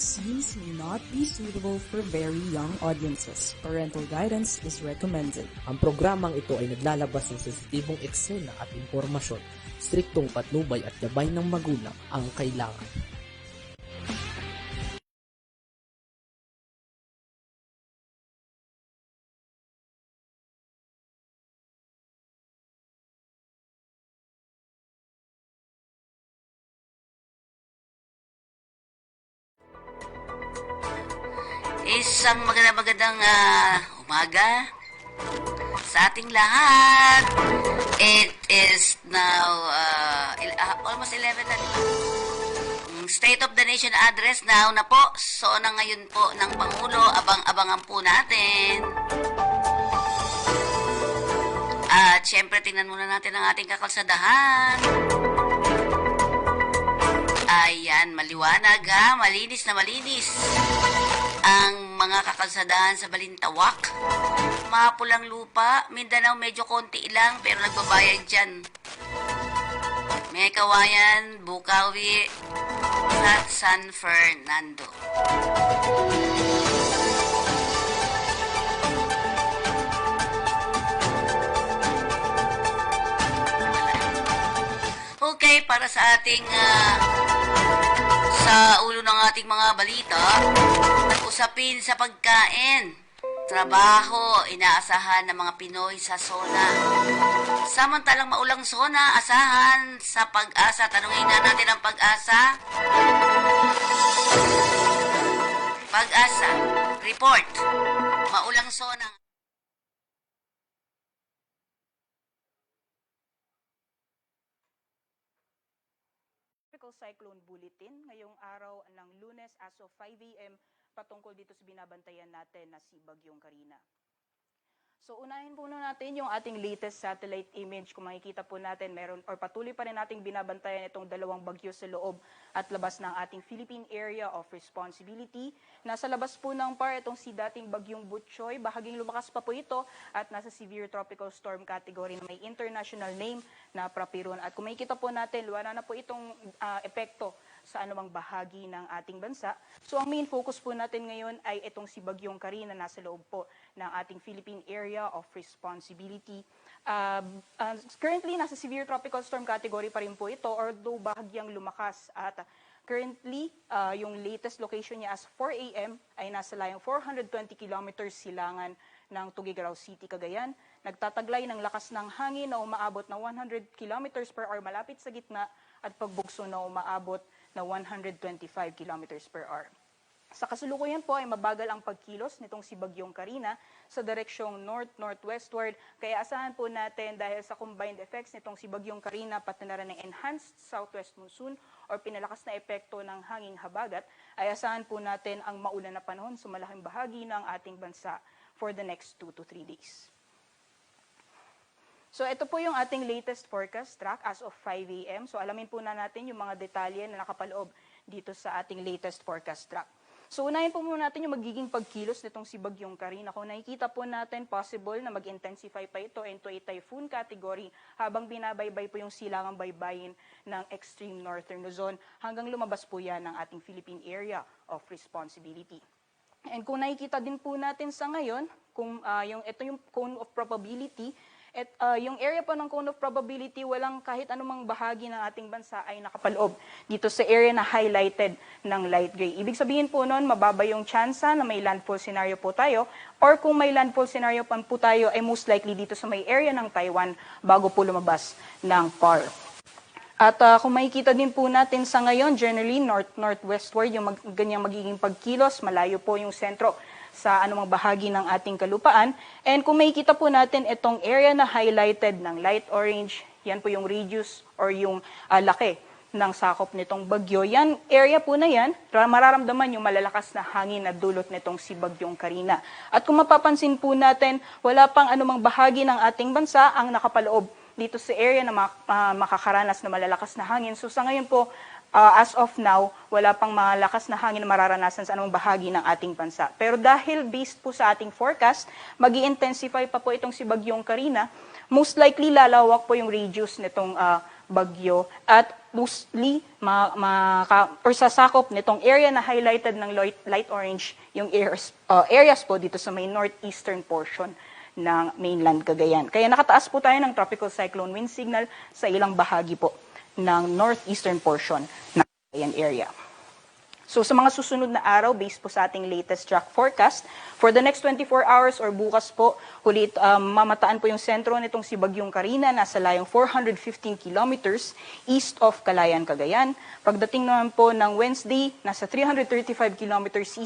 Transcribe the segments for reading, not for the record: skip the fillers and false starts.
scenes may not be suitable for very young audiences. Parental guidance is recommended. Ang programang ito ay naglalabas ng sensitibong eksena at impormasyon. Striktong patnubay at gabay ng magulang ang kailangan. Isang magandang umaga sa ating lahat. It is now almost 11 na. State of the Nation address now na po. So na ngayon po ng Pangulo, abang-abangan po natin. At syempre tingnan muna natin ang ating kakalsadahan. Ayan, maliwanag ha, malinis na malinis ang mga kakalsadahan sa Balintawak. Mapulang lupa, Mindanao medyo konti lang pero nagbabayad dyan. May Kawayan, Bukawi at San Fernando. Okay, para sa ating sa ulo ng ating mga balita, usapin sa pagkain, trabaho, inaasahan ng mga Pinoy sa SONA. Samantalang maulang SONA, asahan sa Pag-asa. Tanungin nga natin ang Pag-asa. Pag-asa, report, maulang SONA. Cyclone Bulletin ngayong araw ng Lunes as of 5 a.m. patungkol dito sa binabantayan natin na si Bagyong Karina. So unahin po natin yung ating latest satellite image. Kung makikita po natin, patuloy pa rin nating binabantayan itong dalawang bagyo sa loob at labas ng ating Philippine Area of Responsibility. Nasa labas po ng PAR itong si dating Bagyong Butchoy. Bahaging lumakas pa po ito at nasa severe tropical storm category na may international name na Prapiron. At kung makikita po natin, wala na po itong epekto sa anumang bahagi ng ating bansa. So ang main focus po natin ngayon ay itong si Bagyong Karina na nasa loob po ng ating Philippine Area of Responsibility. Currently, nasa severe tropical storm category pa rin po ito, although bahagyang lumakas. At currently, yung latest location niya as 4 a.m. ay nasa layong 420 kilometers silangan ng Tuguegarao City, Cagayan. Nagtataglay ng lakas ng hangin na umaabot na 100 kilometers per hour malapit sa gitna at pagbugso na umaabot na 125 kilometers per hour. Sa kasalukuyan po ay mabagal ang pagkilos nitong si Bagyong Karina sa direksyong north-northwestward. Kaya asahan po natin dahil sa combined effects nitong si Bagyong Karina pati na rin ng enhanced southwest monsoon or pinalakas na epekto ng hanging habagat, ay asahan po natin ang maulan na panahon sa malaking bahagi ng ating bansa for the next 2 to 3 days. So ito po yung ating latest forecast track as of 5 a.m. So alamin po na natin yung mga detalye na nakapaloob dito sa ating latest forecast track. So unahin po muna natin yung magiging pagkilos nitong si Bagyong Karina. Kung nakikita po natin, possible na mag-intensify pa ito into a typhoon category habang binabaybay po yung silangang baybayin ng extreme northern Luzon hanggang lumabas po yan ng ating Philippine Area of Responsibility. And kung nakikita din po natin sa ngayon, kung ito yung cone of probability, yung area po ng cone of probability, walang kahit anumang bahagi ng ating bansa ay nakapaloob dito sa area na highlighted ng light gray. Ibig sabihin po noon, mababa yung tsansa na may landfall scenario po tayo, or kung may landfall scenario pa po tayo, ay most likely dito sa may area ng Taiwan bago po lumabas ng PAR. At kung makikita din po natin sa ngayon, generally north-northwestward yung ganyang magiging pagkilos, malayo po yung sentro sa anumang bahagi ng ating kalupaan. And kung makikita po natin itong area na highlighted ng light orange, yan po yung radius or yung laki ng sakop nitong bagyo. Yan, area po na yan, mararamdaman yung malalakas na hangin na dulot nitong si Bagyong Karina. At kung mapapansin po natin, wala pang anumang bahagi ng ating bansa ang nakapaloob dito sa area na makakaranas na malalakas na hangin. So sa ngayon po, as of now, wala pang malakas na hangin na mararanasan sa anumang bahagi ng ating bansa. Pero dahil based po sa ating forecast, mag-i-intensify pa po itong si Bagyong Karina, most likely lalawak po yung radius nitong bagyo at mostly or sasakop nitong area na highlighted ng light orange yung areas po dito sa may northeastern portion ng mainland Cagayan. Kaya nakataas po tayo ng tropical cyclone wind signal sa ilang bahagi po ng northeastern portion ng Cagayan area. So sa mga susunod na araw, based po sa ating latest track forecast, for the next 24 hours or bukas po, mamataan po yung sentro nitong si Bagyong Carina, nasa layong 415 kilometers east of Calayan, Cagayan. Pagdating naman po ng Wednesday, nasa 335 kilometers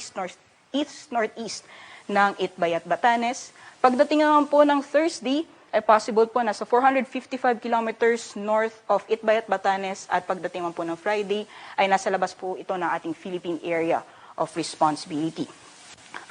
east-northeast ng Itbay at Batanes. Pagdating naman po ng Thursday, ay possible po nasa 455 kilometers north of Itbay at Batanes, at pagdating naman po ng Friday ay nasa labas po ito ng ating Philippine Area of Responsibility.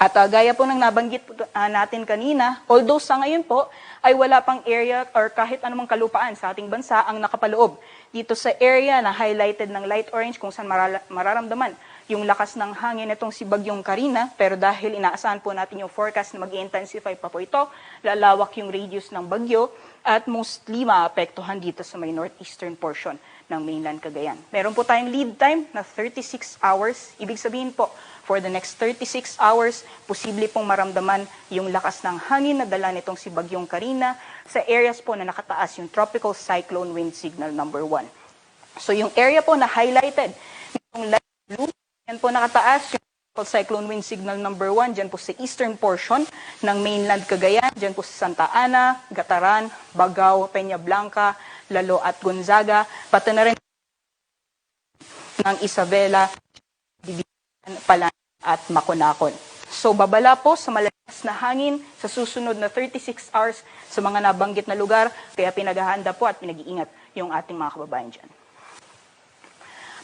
At gaya po ng nabanggit po, natin kanina, although sa ngayon po ay wala pang area or kahit anumang kalupaan sa ating bansa ang nakapaloob dito sa area na highlighted ng light orange kung saan mararamdaman yung lakas ng hangin itong si Bagyong Carina, pero dahil inaasahan po natin yung forecast na mag-intensify pa po ito, lalawak yung radius ng bagyo at mostly maapektuhan dito sa may northeastern portion ng mainland Cagayan. Meron po tayong lead time na 36 hours. Ibig sabihin po, for the next 36 hours, posible pong maramdaman yung lakas ng hangin na dala nitong si Bagyong Carina sa areas po na nakataas yung tropical cyclone wind signal number 1. So yung area po na highlighted nitong light blue, yan po nakataas yung tropical cyclone wind signal number 1, dyan po sa eastern portion ng mainland Cagayan, dyan po sa Santa Ana, Gataran, Bagao, Peña Blanca, Lalo at Gonzaga, pati na rin ng Isabela, Divisan, Palan at Maconacon. So babala po sa malakas na hangin sa susunod na 36 hours sa mga nabanggit na lugar, kaya pinaghahanda po at pinag-iingat yung ating mga kababayan dyan.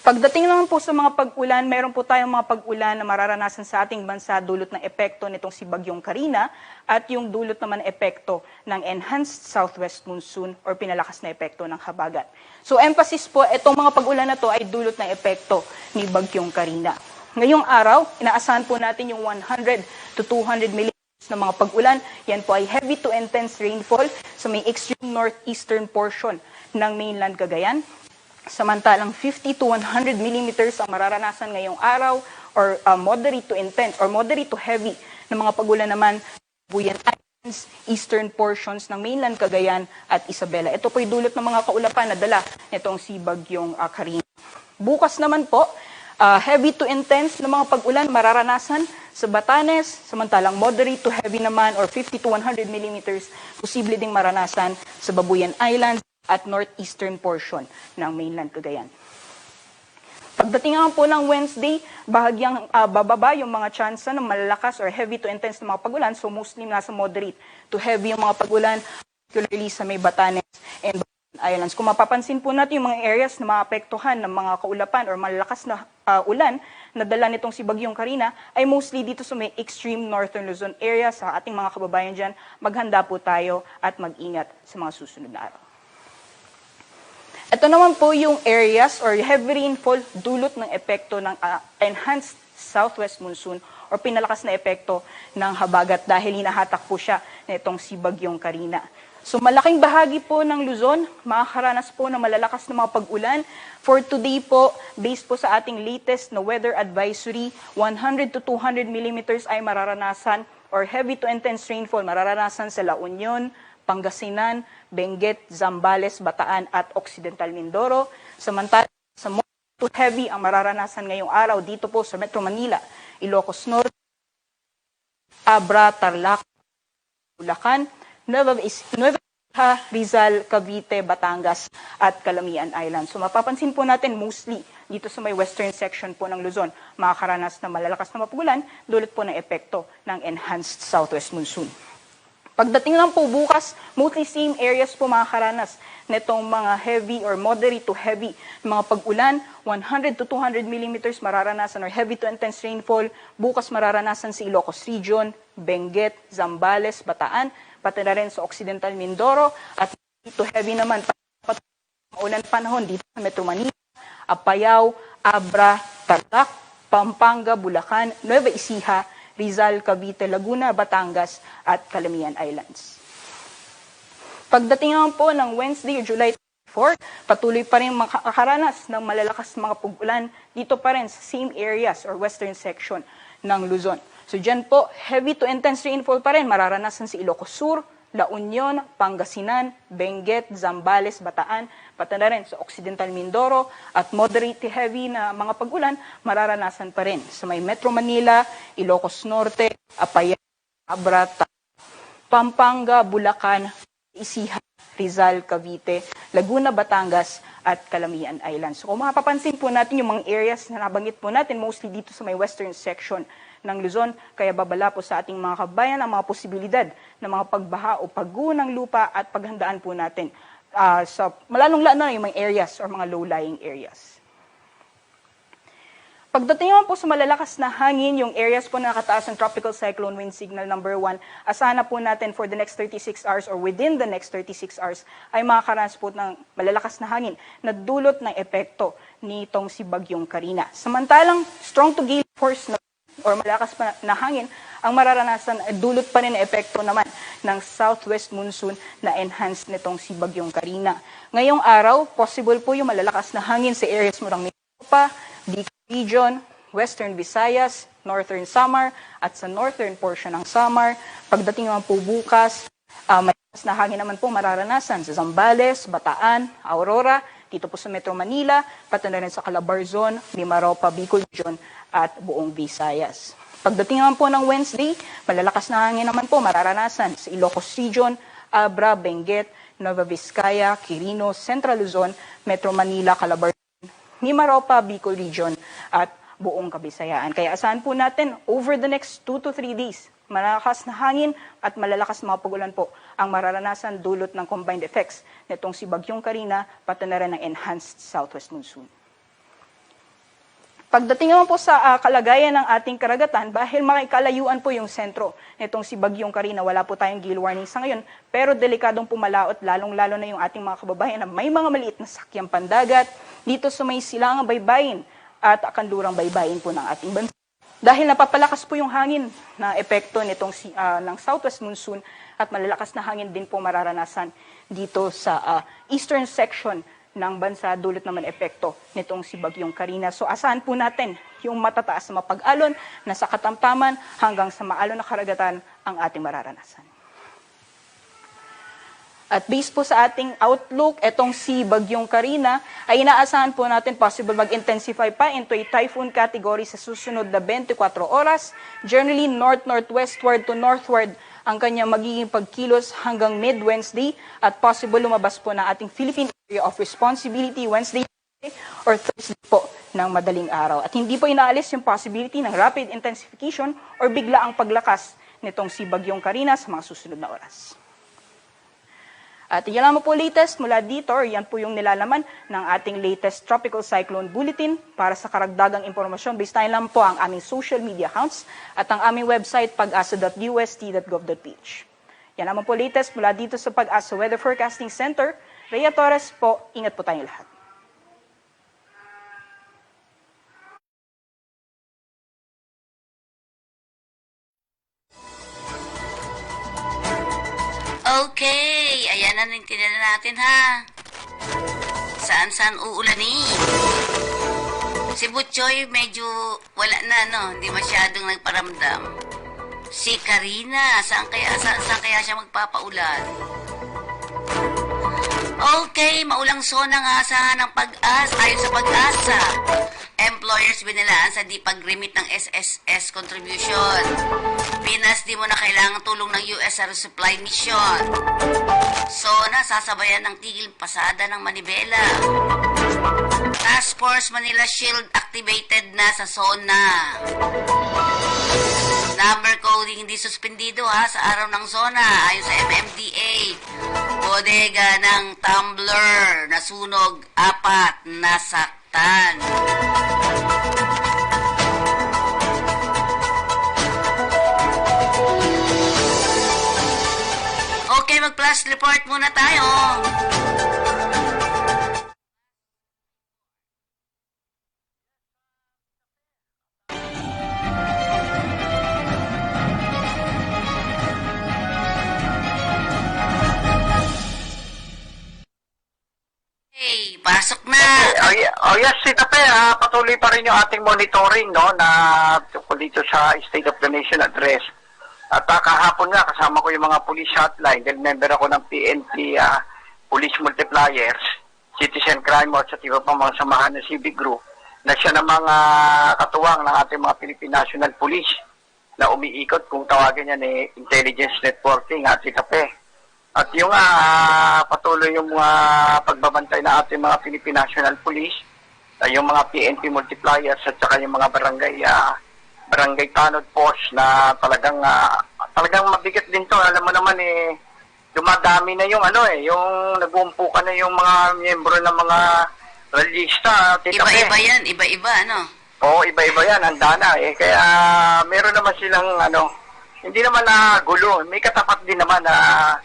Pagdating naman po sa mga pag-ulan, meron po tayong mga pag-ulan na mararanasan sa ating bansa dulot ng epekto nitong si Bagyong Carina at yung dulot naman epekto ng enhanced southwest monsoon or pinalakas na epekto ng habagat. So emphasis po, itong mga pag-ulan na to ay dulot ng epekto ni Bagyong Carina. Ngayong araw, inaasahan po natin yung 100 to 200 millimeters na mga pag-ulan. Yan po ay heavy to intense rainfall sa may extreme northeastern portion ng mainland Cagayan. Samantalang 50 to 100 millimeters ang mararanasan ngayong araw or moderate to intense or moderate to heavy na mga pag-ulan naman sa Buyan Islands, eastern portions ng mainland Cagayan at Isabela. Ito po ay dulot ng mga kaulapan na dala nitong si Bagyong Carina. Bukas naman po, heavy to intense na mga pag-ulan mararanasan sa Batanes, samantalang moderate to heavy naman or 50 to 100 millimeters posible ding maranasan sa Babuyan Islands at northeastern portion ng mainland Cagayan. Pagdating naman po ng Wednesday, bahagyang bababa yung mga tsansa ng malalakas or heavy to intense na mga pag-ulan, so mostly nasa moderate to heavy yung mga pag-ulan, particularly sa may Batanes and Islands. Kung mapapansin po natin yung mga areas na maapektuhan ng mga kaulapan or malalakas na ulan na dala nitong si Bagyong Carina ay mostly dito sa may extreme northern Luzon area. Sa ating mga kababayan dyan, maghanda po tayo at mag-ingat sa mga susunod na araw. Ito naman po yung areas or heavy rainfall dulot ng epekto ng enhanced southwest monsoon or pinalakas na epekto ng habagat dahil hinahatak po siya nitong si Bagyong Carina. So malaking bahagi po ng Luzon, makakaranas po ng malalakas na mga pag-ulan. For today po, based po sa ating latest na weather advisory, 100 to 200 millimeters ay mararanasan or heavy to intense rainfall mararanasan sa La Union, Pangasinan, Benguet, Zambales, Bataan at Occidental Mindoro. Samantala sa moderate to heavy ang mararanasan ngayong araw dito po sa Metro Manila, Ilocos Norte, Abra, Tarlac, Bulacan, Nueva Ecija, Rizal, Cavite, Batangas at Calamian Island. So mapapansin po natin mostly dito sa may western section po ng Luzon, makakaranas na malalakas na mapugulan dulot po ng epekto ng enhanced southwest monsoon. Pagdating lang po bukas, mostly same areas po makakaranas nitong mga heavy or moderate to heavy mga pag-ulan, 100 to 200 millimeters mararanasan or heavy to intense rainfall. Bukas mararanasan sa Ilocos Region, Benguet, Zambales, Bataan, pati na rin sa Occidental Mindoro at to heavy naman maulan panahon dito sa Metro Manila, Apayao, Abra, Tarlac, Pampanga, Bulacan, Nueva Ecija, Rizal, Cavite, Laguna, Batangas at Calamian Islands. Pagdating naman po ng Wednesday, July Patuloy pa rin makakaranas ng malalakas mga pag-ulan dito pa rin sa same areas or western section ng Luzon. So dyan po, heavy to intense rainfall pa rin mararanasan sa Ilocos Sur, La Union, Pangasinan, Benguet, Zambales, Bataan, pati na rin sa Occidental Mindoro at moderate to heavy na mga pag-ulan mararanasan pa rin sa may Metro Manila, Ilocos Norte, Apayao, Abra, Pampanga, Bulacan, Isihan, Rizal, Cavite, Laguna, Batangas, at Calamian Islands. So kung mapapansin po natin yung mga areas na nabanggit po natin, mostly dito sa may western section ng Luzon, kaya babala po sa ating mga kabayan ang mga posibilidad ng mga pagbaha o pagguho ng lupa at paghandaan po natin sa malalong-lalo na yung mga areas or mga low-lying areas. Pagdating naman po sa malalakas na hangin, yung areas po na nakataas ng tropical cyclone wind signal number 1, asahan na po natin for the next 36 hours or within the next 36 hours ay makakaranas po ng malalakas na hangin na dulot ng epekto nitong si Bagyong Karina. Samantalang strong to gale force na or malakas pa na hangin ang mararanasan ay dulot pa rin na epekto naman ng southwest monsoon na enhanced nitong si Bagyong Karina. Ngayong araw, possible po yung malalakas na hangin sa areas mo ng Micopa, Bicol Region, Western Visayas, Northern Samar, at sa northern portion ng Samar. Pagdating naman po bukas, malakas na hangin naman po mararanasan sa Zambales, Bataan, Aurora, dito po sa Metro Manila, pati na rin sa Calabarzon, Mimaropa, Bicol Region, at buong Visayas. Pagdating naman po ng Wednesday, malalakas na hangin naman po mararanasan sa Ilocos Region, Abra, Benguet, Nueva Vizcaya, Quirino, Central Luzon, Metro Manila, Calabarzon, Mimaropa, Bicol Region, at buong Kabisayaan. Kaya asahan po natin, over the next 2 to 3 days, malalakas na hangin at malalakas mga pag-ulan po ang mararanasan dulot ng combined effects nitong si Bagyong Karina, pati na rin ng enhanced southwest monsoon. Pagdating naman po sa kalagayan ng ating karagatan, dahil makikalayuan po yung sentro nitong si Bagyong Karina, wala po tayong gale warning sa ngayon, pero delikadong pumalaot, lalong-lalo na yung ating mga kababayan na may mga maliit na sakyang pandagat dito sa may silangang baybayin at kanlurang baybayin po ng ating bansa. Dahil napapalakas po yung hangin na epekto nitong ng southwest monsoon at malalakas na hangin din po mararanasan dito sa eastern section ng bansa, dulot naman epekto nitong si Bagyong Karina. So asahan po natin yung matataas na mapag-alon na sa katamtaman hanggang sa maalon na karagatan ang ating mararanasan. At based po sa ating outlook, etong si Bagyong Karina ay inaasahan po natin possible mag-intensify pa into a typhoon category sa susunod na 24 oras. Generally, north-northwestward to northward ang kanyang magiging pagkilos hanggang mid-Wednesday at possible lumabas po ng ating Philippine Area of Responsibility Wednesday or Thursday po ng madaling araw. At hindi po inaalis yung possibility ng rapid intensification or bigla ang paglakas nitong si Bagyong Karina sa mga susunod na oras. At yan lang po latest mula dito, or yan po yung nilalaman ng ating latest Tropical Cyclone Bulletin. Para sa karagdagang impormasyon, baseline lang po ang aming social media accounts at ang aming website pag-asa.ust.gov.ph. Yan naman po latest mula dito sa Pag-asa Weather Forecasting Center. Rhea Torres po, ingat po tayong lahat. Okay, ayan na nintindihan natin ha. Saan-saan uulanin? Si Butchoy medyo wala na, no? Hindi masyadong nagparamdam. Si Karina, saan kaya siya magpapaulan? Okay, maulang zona nga asahan ng Pag-asa. Ayon sa Pag-asa, employers binilaan sa di pag-remit ng SSS contribution. Pinas, di mo na kailangan tulong ng US sa resupply mission. Zona, sasabayan ng tigil pasada ng Manibela. Task Force Manila Shield activated na sa zona. Number coding hindi suspendido ha sa araw ng zona ayon sa MMDA. Bodega ng tumbler nasunog, 4 nasaktan. Okay, mag-flash report muna tayo. Oh yes, Tita Pe, patuloy pa rin yung ating monitoring no na tungkol dito sa State of the Nation address. At kahapon nga kasama ko yung mga police hotline dahil member ako ng PNP Police Multipliers, Citizen Crime Watch at iba pang mga samahan ng civic group na siya namang katuwang ng ating mga Philippine National Police na umiikot kung tawagin niya ni Intelligence Networking at Tita Pe. At yung patuloy yung mga pagbabantay na ating mga Philippine National Police, yung mga PNP multipliers at saka yung mga barangay tanod post na talagang mabigat din to. Alam mo naman dumadami na yung yung nag-uumpukan na yung mga miyembro ng mga rallyista. Iba-iba yan, iba-iba, Oo, iba-iba yan, handa na Kaya meron naman silang hindi naman gulo. May katapat din naman na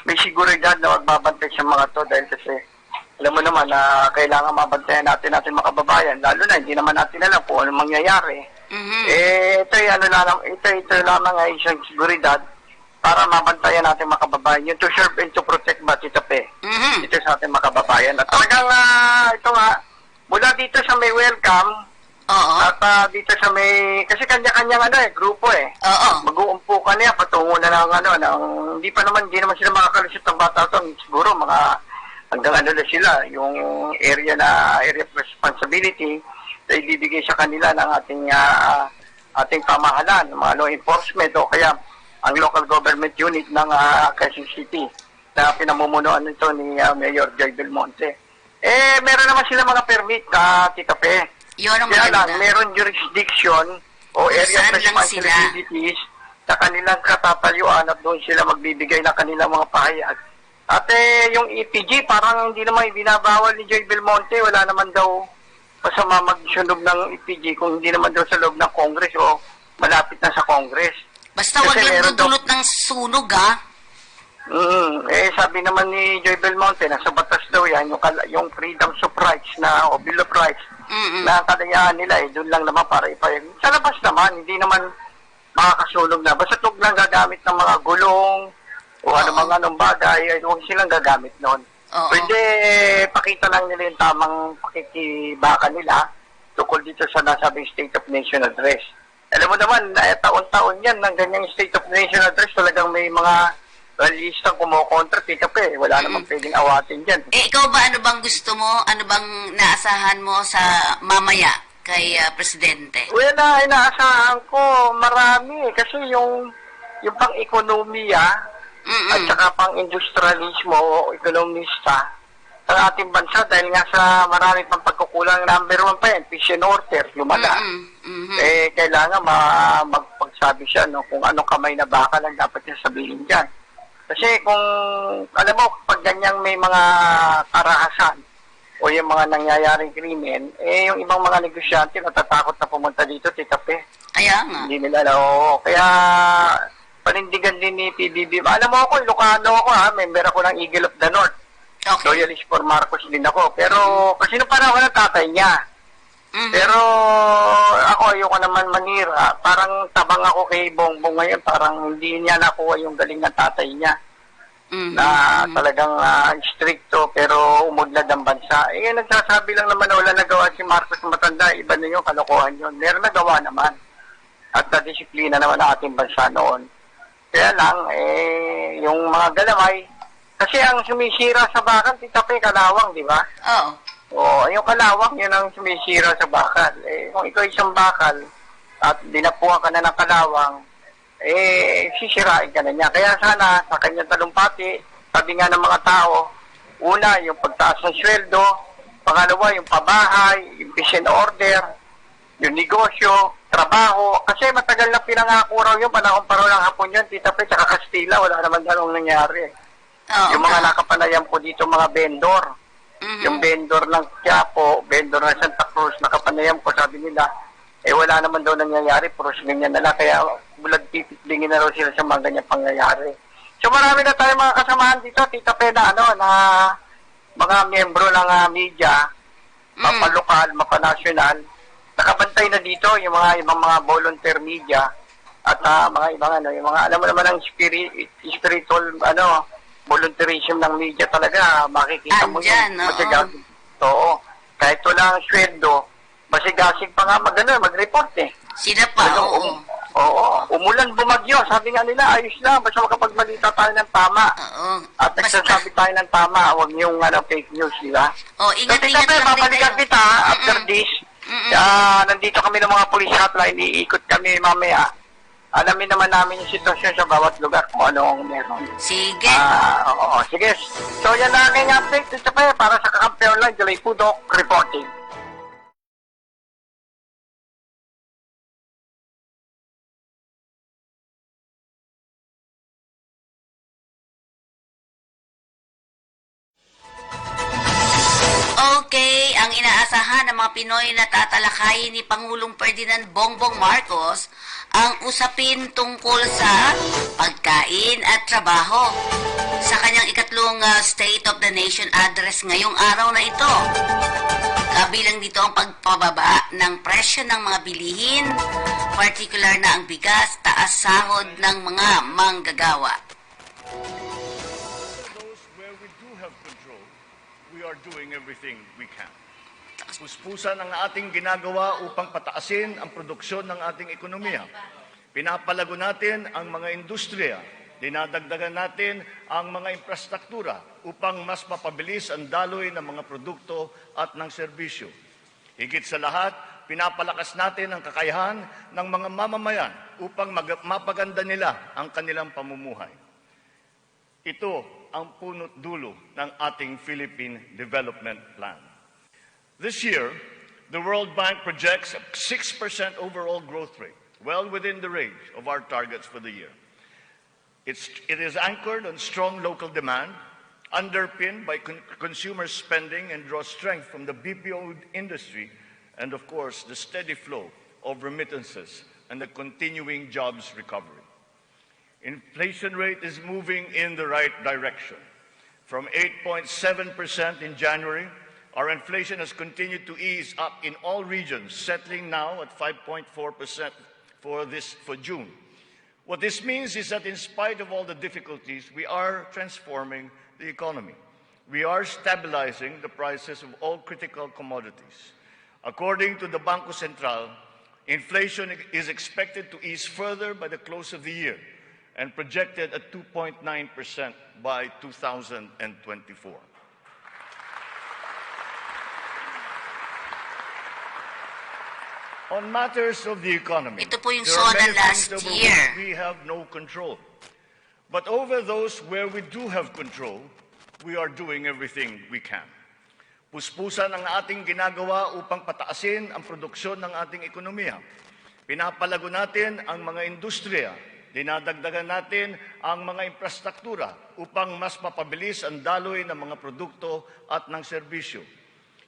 may seguridad na magbabantay sa mga to dahil kasi alam mo naman na kailangan mabantayan natin makababayan, lalo na hindi naman natin alam kung ano mangyayari. Ito lamang ay isang seguridad para mabantayan natin makababayan. Yung to serve and to protect ba, Tita Pe? Ito sa ating makababayan. At talagang ito nga, mula dito sa may welcome, at dito sa may, kasi kanya-kanyang grupo mag-uumpukan niya, patungo na ng hindi naman sila makakalusot ng bata ito. Siguro mga hanggang na sila, yung area of responsibility na ibibigay sa kanila ng ating pamahalaan, mga law enforcement o kaya ang local government unit ng Quezon City na pinamumunuan nito ni Mayor Joy Belmonte. Meron naman sila mga permit, Tita Pe. Kaya lang, meron jurisdiction o area of responsibilities sa kanilang katatayuan at doon sila magbibigay ng kanilang mga pahayag. At yung EPG, parang hindi naman binabawal ni Joy Belmonte. Wala naman daw masama magsunog ng EPG kung hindi naman daw sa loob ng Congress o malapit na sa Congress. Basta wag lang dudulot ng sunog, sabi naman ni Joy Belmonte, nasa batas daw yan, yung freedom of rights o Bill of Rights na kadayaan nila, doon lang naman para ipayag. Sa labas naman, hindi naman makakasunog na. Basta huwag lang gagamit ng mga gulong o anong bagay, ay huwag silang gagamit noon. Pwede pakita lang nila yung tamang pakikibaka nila tungkol dito sa nasabing State of Nation Address. Alam mo naman, taon-taon yan ng ganyang State of Nation Address, talagang may mga rallyistang kumukontra, Tita Pe. Wala namang pwedeng awatin dyan. Ikaw ba, ano bang gusto mo? Ano bang naasahan mo sa mamaya kay Presidente? Well, inaasahan ko marami. Kasi yung pang-ekonomiya, at saka pang-industrialismo o ekonomista sa ating bansa dahil nga sa marami pang pagkukulang, number one pa yan, peace and order, lumala. Kailangan magpagsabi siya kung anong kamay na baka lang dapat niya sabihin dyan. Kasi kung, alam mo, pag ganyang may mga karahasan o yung mga nangyayaring krimen, yung ibang mga negosyante natatakot na pumunta dito, Tita Pe. Kaya nga. Hindi nila, kaya panindigan din ni PBB. Alam mo ako, Ilocano ako member ako ng Eagle of the North. Okay. Loyalist for Marcos din ako. Pero, kasi nung panahon ng tatay niya. Pero, ako ayoko naman manira. Parang tabang ako kay Bongbong ngayon. Parang hindi niya nakuha yung galing ng tatay niya. Na talagang stricto pero umudlad ang bansa. Nagsasabi lang naman na wala nagawa si Marcos matanda. Iba na yung kalokohan yun. Meron nagawa naman. At na-disiplina naman ang ating bansa noon. Kaya lang, yung mga galamay, kasi ang sumisira sa bakal, Tita Pe, kalawang, di ba? Oo, yung kalawang, yun ang sumisira sa bakal. Kung ikaw isang bakal, at dinapuan ka na ng kalawang, sisirain ka na niya. Kaya sana, sa kanyang talumpati, sabi nga ng mga tao, una, yung pagtaas ng sweldo, pangalawa, yung pabahay, yung peace and order, yung negosyo, trabaho, kasi matagal na pinangako raw yung panahon pa raw ng Hapon yun, Tita Pe, tsaka Kastila, wala naman ganong nangyari. Yung mga nakapanayam ko dito, mga vendor, yung vendor ng Quiapo, vendor ng Santa Cruz, nakapanayam ko, sabi nila, wala naman daw nangyayari, puros ganyan na lang, kaya bulag tipitlingin na raw sila sa mga ganyan pangyayari. So marami na tayo mga kasamahan dito, Tita Pe, na mga miyembro ng media, mapalokal, mapanasyonal, nakabantay na dito yung mga ibang mga volunteer media at mga ibang yung mga alam mo naman ang spiritual volunteerism ng media talaga makikita mo yun. Oo. kahit walang sweldo, masigasig pa nga mag-report eh. Sila pa, oo. Umulan, bumagyo. Sabi nga nila, ayos lang. Basta makapagbalita tayo ng tama. Oo. At nagsasabi tayo ng tama. Huwag yung fake news, di ba? Ingat-ingat lang din babalikan kayo. kita after this. Nandito kami ng mga police hotline. Iikot kami mamaya. Alamin naman namin yung sitwasyon sa bawat lugar kung ano ang meron. Sige. Sige. So, yan na aking update. Ito pa para sa Kakampi Online. Jalay Pudok reporting. Okay, ang inaasahan ng mga Pinoy na tatalakayin ni Pangulong Ferdinand Bongbong Marcos ang usapin tungkol sa pagkain at trabaho sa kanyang ikatlong State of the Nation address ngayong araw na ito. Kabilang dito ang pagpababa ng presyo ng mga bilihin, partikular na ang bigas, taas sahod ng mga manggagawa. We are doing everything we can. Puspusan ang ating ginagawa upang pataasin ang produksyon ng ating ekonomiya. Pinapalago natin ang mga industriya. Dinadagdagan natin ang mga infrastruktura upang mas mapabilis ang daloy ng mga produkto at ng serbisyo. Higit sa lahat, pinapalakas natin ang kakayahan ng mga mamamayan upang mapaganda nila ang kanilang pamumuhay. Ito ang punot dulo ng ating Philippine Development Plan. This year, the World Bank projects a 6% overall growth rate, well within the range of our targets for the year. It is anchored on strong local demand, underpinned by consumer spending, and draws strength from the BPO industry and, of course, the steady flow of remittances and the continuing jobs recovery. Inflation rate is moving in the right direction. From 8.7% in January, our inflation has continued to ease up in all regions, settling now at 5.4% for June. What this means is that in spite of all the difficulties, we are transforming the economy. We are stabilizing the prices of all critical commodities. According to the Bangko Sentral, inflation is expected to ease further by the close of the year, and projected at 2.9% by 2024. On matters of the economy, Ito po yung there are SONA many last things over year. which we have no control. But over those where we do have control, we are doing everything we can. Puspusan ang ating ginagawa upang pataasin ang produksyon ng ating ekonomiya. Pinapalago natin ang mga industriya. Dinadagdagan natin ang mga infrastruktura upang mas mapabilis ang daloy ng mga produkto at ng serbisyo.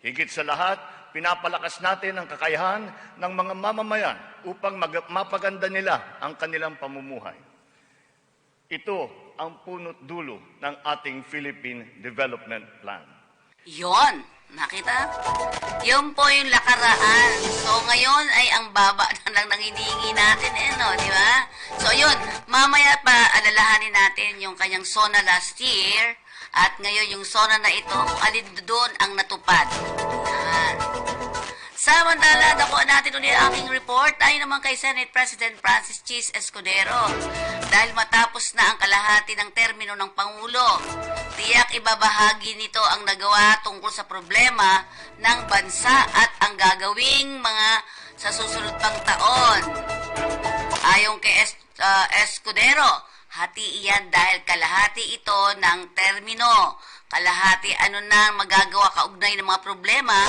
Higit sa lahat, pinapalakas natin ang kakayahan ng mga mamamayan upang mapaganda nila ang kanilang pamumuhay. Ito ang punot dulo ng ating Philippine Development Plan. Yon, nakita? Yun po yung lakaraan. So, ngayon ay ang baba na lang ng hinihingi natin, di ba? So, yun, mamaya pa alalahanin natin yung kanyang SONA last year at ngayon yung SONA na ito, kung alin doon ang natupad. Yan. Samantala, nakuha natin ulit ang aking report ay naman kay Senate President Francis Chis Escudero. Dahil matapos na ang kalahati ng termino ng Pangulo, tiyak ibabahagi nito ang nagawa tungkol sa problema ng bansa at ang gagawing mga sa susunod pang taon. Ayon kay Escudero, hati iyan dahil kalahati ito ng termino. Kalahati ano na magagawa kaugnay ng mga problema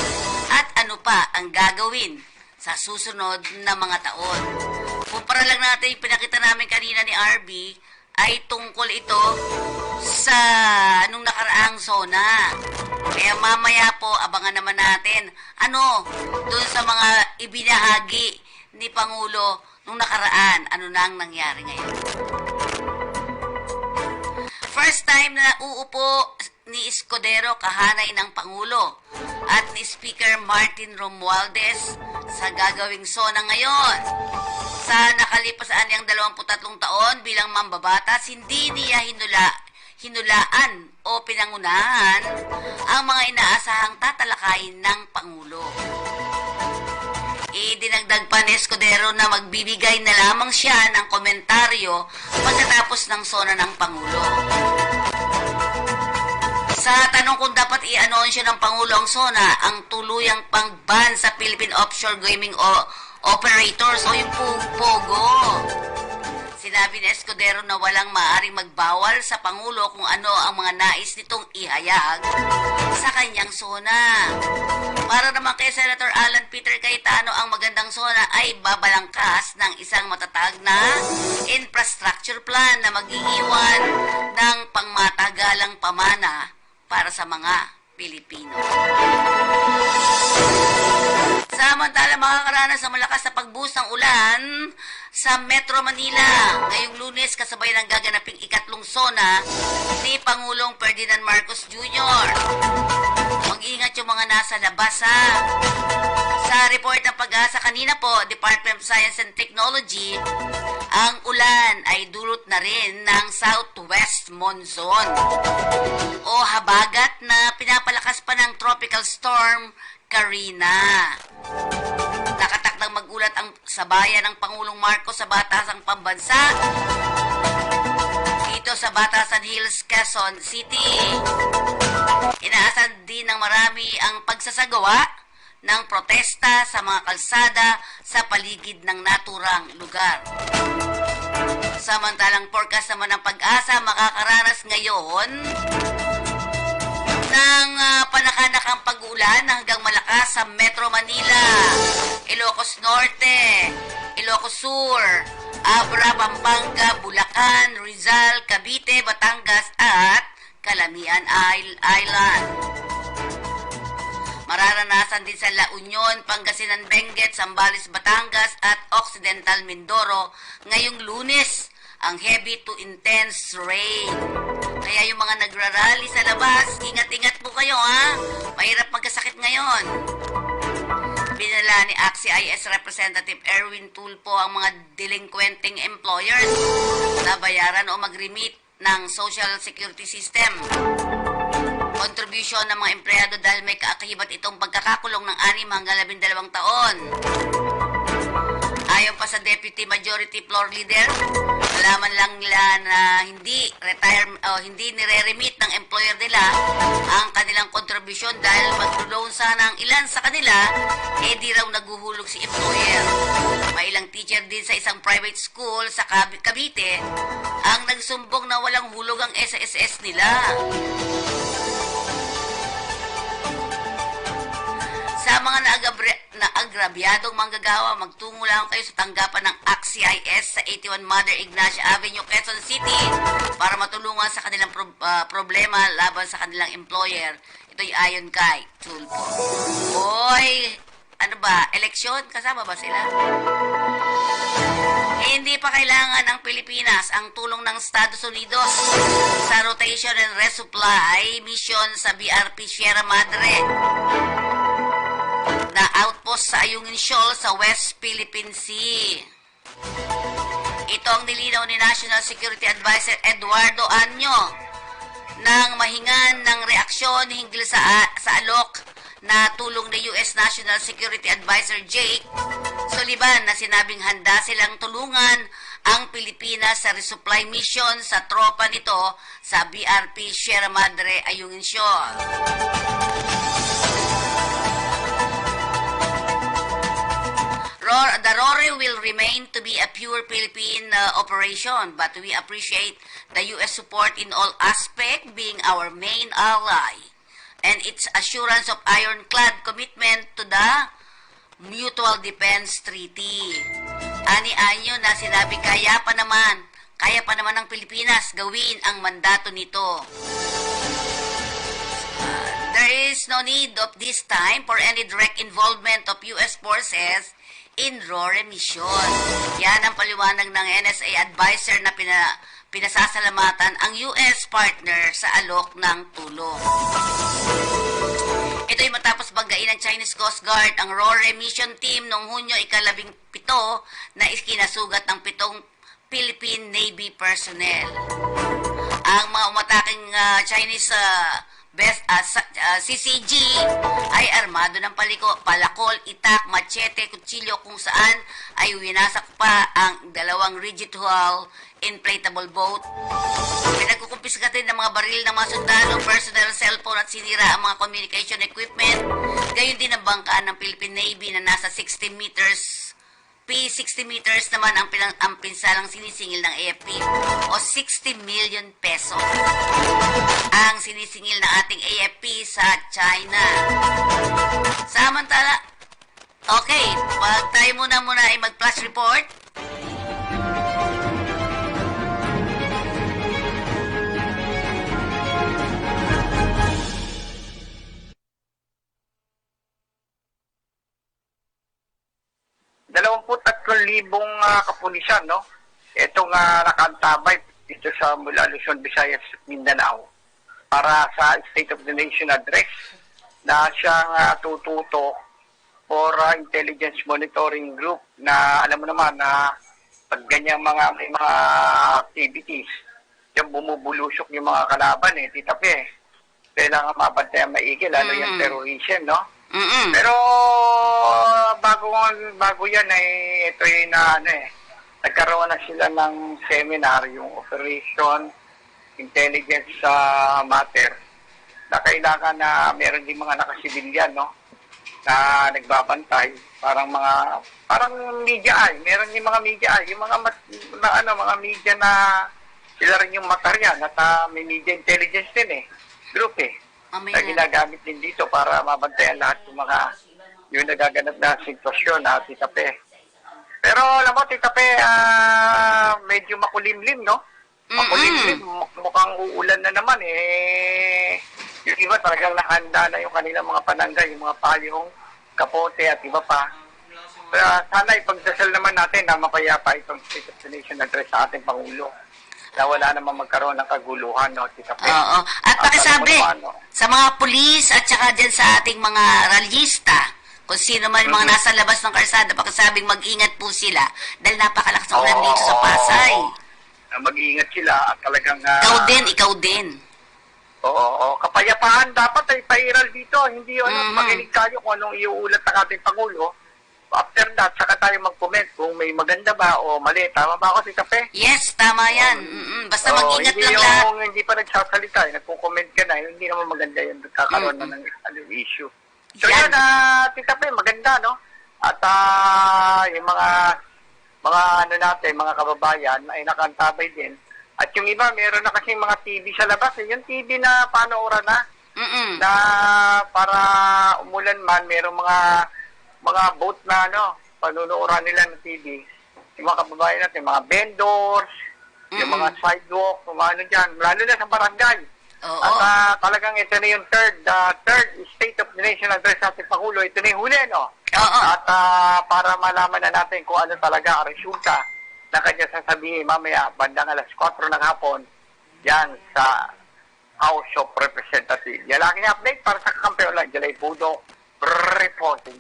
at ano pa ang gagawin sa susunod na mga taon. Kumpara lang natin yung pinakita namin kanina ni RB ay tungkol ito sa anong nakaraang SONA. Kaya mamaya po abangan naman natin dun sa mga ibinahagi ni Pangulo nung nakaraan, ano nang nangyari ngayon. First time na uupo ni Escudero kahanay ng Pangulo at ni Speaker Martin Romualdez sa gagawing SONA ngayon. Sa nakalipas niyang 23 taon bilang mambabatas, hindi niya hinula hinulaan o pinangunahan ang mga inaasahang tatalakayin ng Pangulo. Idinagdag pa ni Escudero na magbibigay na lamang siya ng komentaryo pagkatapos ng sona ng Pangulo. Sa tanong kung dapat i-anunsyo ng Pangulo ang SONA ang tuluyang pang-ban sa Philippine Offshore Gaming Operators o yung POGO. Sinabi ni Escudero na walang maaaring magbawal sa Pangulo kung ano ang mga nais nitong ihayag sa kanyang SONA. Para naman kay Senator Alan Peter Cayetano, ang magandang SONA ay babalangkas ng isang matatag na infrastructure plan na mag-iiwan ng pangmatagalang pamana para sa mga Pilipino. Samantala, makakaranas ng malakas na pagbuhos ng ulan sa Metro Manila. Ngayong Lunes, kasabay ng gaganaping ikatlong SONA ni Pangulong Ferdinand Marcos Jr. Mag-ingat yung mga nasa labas, ha? Sa report ng Pag-asa kanina po, Department of Science and Technology, ang ulan ay dulot na rin ng southwest monsoon o habagat na pinapalakas pa ng tropical storm Karina. Nakatakdang magulat ang sabayan ng Pangulong Marcos sa Batasang Pambansa dito sa Batasan Hills, Quezon City. Inaasahan din ng marami ang pagsasagawa ng protesta sa mga kalsada sa paligid ng naturang lugar. Samantalang forecast naman ng Pag-asa, makakaranas ngayon ng panakanakang pag-ulan hanggang malakas sa Metro Manila, Ilocos Norte, Ilocos Sur, Abra, Pampanga, Bulacan, Rizal, Cavite, Batangas at Calamian Island. Mararanasan din sa La Union, Pangasinan, Benguet, Zambales, Batangas at Occidental Mindoro ngayong Lunes ang heavy to intense rain. Kaya yung mga nagrarally sa labas, ingat-ingat po kayo, ha? Mahirap magkasakit ngayon. Binala ni AXIS Representative Erwin Tulfo ang mga delinquenting employers na bayaran o mag-remit ng Social Security System. Contribution ng mga empleyado dahil may kaakibat itong pagkakakulong ng 6 hanggang 12 taon. Ayon pa sa Deputy Majority Floor Leader, alaman lang nila na hindi nire-remit ng employer nila ang kanilang kontribusyon dahil mag-loan sana ang ilan sa kanila, di raw naguhulog si employer. May ilang teacher din sa isang private school sa Cavite ang nagsumbong na walang hulog ang SSS nila. Sa mga naagrabyadong manggagawa, magtungo lang kayo sa tanggapan ng AXIS sa 81 Mother Ignacia Avenue, Quezon City para matulungan sa kanilang problema laban sa kanilang employer. Ito'y ayon kay Tulfo. Hoy, ano ba, eleksyon? Kasama ba sila? Hindi pa kailangan ng Pilipinas ang tulong ng Estados Unidos sa rotation and resupply mission sa BRP Sierra Madre na outpost sa Ayungin Shoal sa West Philippine Sea. Ito ang nilinaw ni National Security Advisor Eduardo Anyo nang mahingan ng reaksyon hinggil sa alok na tulong ni US National Security Advisor Jake Sullivan na sinabing handa silang tulungan ang Pilipinas sa resupply mission sa tropa nito sa BRP Sierra Madre Ayungin Shoal. The RORE will remain to be a pure Philippine operation, but we appreciate the U.S. support in all aspects, being our main ally, and its assurance of ironclad commitment to the Mutual Defense Treaty. Ani-anyo na sinabi kaya pa naman ng Pilipinas gawin ang mandato nito. There is no need of this time for any direct involvement of U.S. forces in RORE mission. Yan ang paliwanag ng NSA advisor na pinasasalamatan ang US partner sa alok ng tulong. Ito'y matapos banggain ng Chinese Coast Guard ang RORE mission team noong Hunyo 17 na iskinasugat ng 7 Philippine Navy personnel. ang mga umataking Chinese CCG ay armado ng palakol, itak, machete, kutsilyo kung saan ay winasak pa ang dalawang rigid hull inflatable boat. Pinagkukumpiska din ng mga baril ng mga sundalo, personal cellphone at sinira ang mga communication equipment. Gayon din ang bangkaan ng Philippine Navy na nasa 60 meters. P60 meters naman ang pinsalang sinisingil ng AFP o 60 million pesos ang sinisingil ng ating AFP sa China. Samantala, okay, pag tayo muna ay mag-flash report. libong kapulisan, no? Itong nakantabay dito sa mula Luzon, Visayas, Mindanao para sa State of the Nation Address na siyang tututo for intelligence monitoring group na alam mo naman na pag ganyan may mga activities, yung bumubulusok yung mga kalaban Tita Pe. Kailangan mabantayan maigi, lalo yung terrorism, no? Mm-mm. Pero bago yan ito na nagkaroon na sila ng seminar, yung Operation Intelligence Matter, na kailangan na meron din mga nakasibilyan, no? Na nagbabantay, parang media meron din mga media yung mga media na sila rin yung mataryan at may media intelligence din group na ginagamit din dito para mabantayan lahat yung nagaganap na sitwasyon Tita Pe. Pero alam mo Tita Pe, medyo makulimlim, no? Makulimlim, mukhang uulan na naman yung iba talagang nakahanda na yung kanilang mga panangga, yung mga palihong, kapote at iba pa. Pero sana ipagdasal naman natin na mapayapa itong State of the Nation Address sa ating Pangulo. Na wala namang magkaroon ng kaguluhan, no, Tita Pe. Oo. At pakisabi, sa mga pulis at saka dyan sa ating mga ralyista, kung sino man mga nasa labas ng karsada, pakisabing mag-ingat po sila dahil napakalakas ng ulan dito sa Pasay. Mag-iingat sila at talagang... ikaw din. Oo. Kapayapaan dapat ay pairal dito. Hindi makinig tayo kung anong iuulat ng ating Pangulo. After that, saka tayo mag-comment kung may maganda ba o mali. Tama ba ako, Tita Pe? Yes, tama yan. Basta mag-ingat lang lahat. Hindi pa nagsasalita, nagko-comment ka na, hindi naman maganda yun. Nagkakaroon na ng issue. So yan, Tita Pe, maganda, no? At yung mga natin, mga kababayan, ay nakantabay din. At yung iba, meron na kasing mga TV sa labas. Yung TV na panooran na, na para umulan man, meron mga boat na panunuoran nila ng TV. Yung mga kababayan natin, mga vendors, yung mga sidewalk, mga dyan, lalo na sa barangay. At talagang ito na yung third State of the Nation Address sa ating Pangulo, ito na yung huli, no? At para malaman na natin kung ano talaga ang resulta na kanya sasabihin mamaya bandang alas 4 ng hapon yan sa House of Representatives. Yan lang yung update para sa Kakampi Online. Jalay Pudo reporting.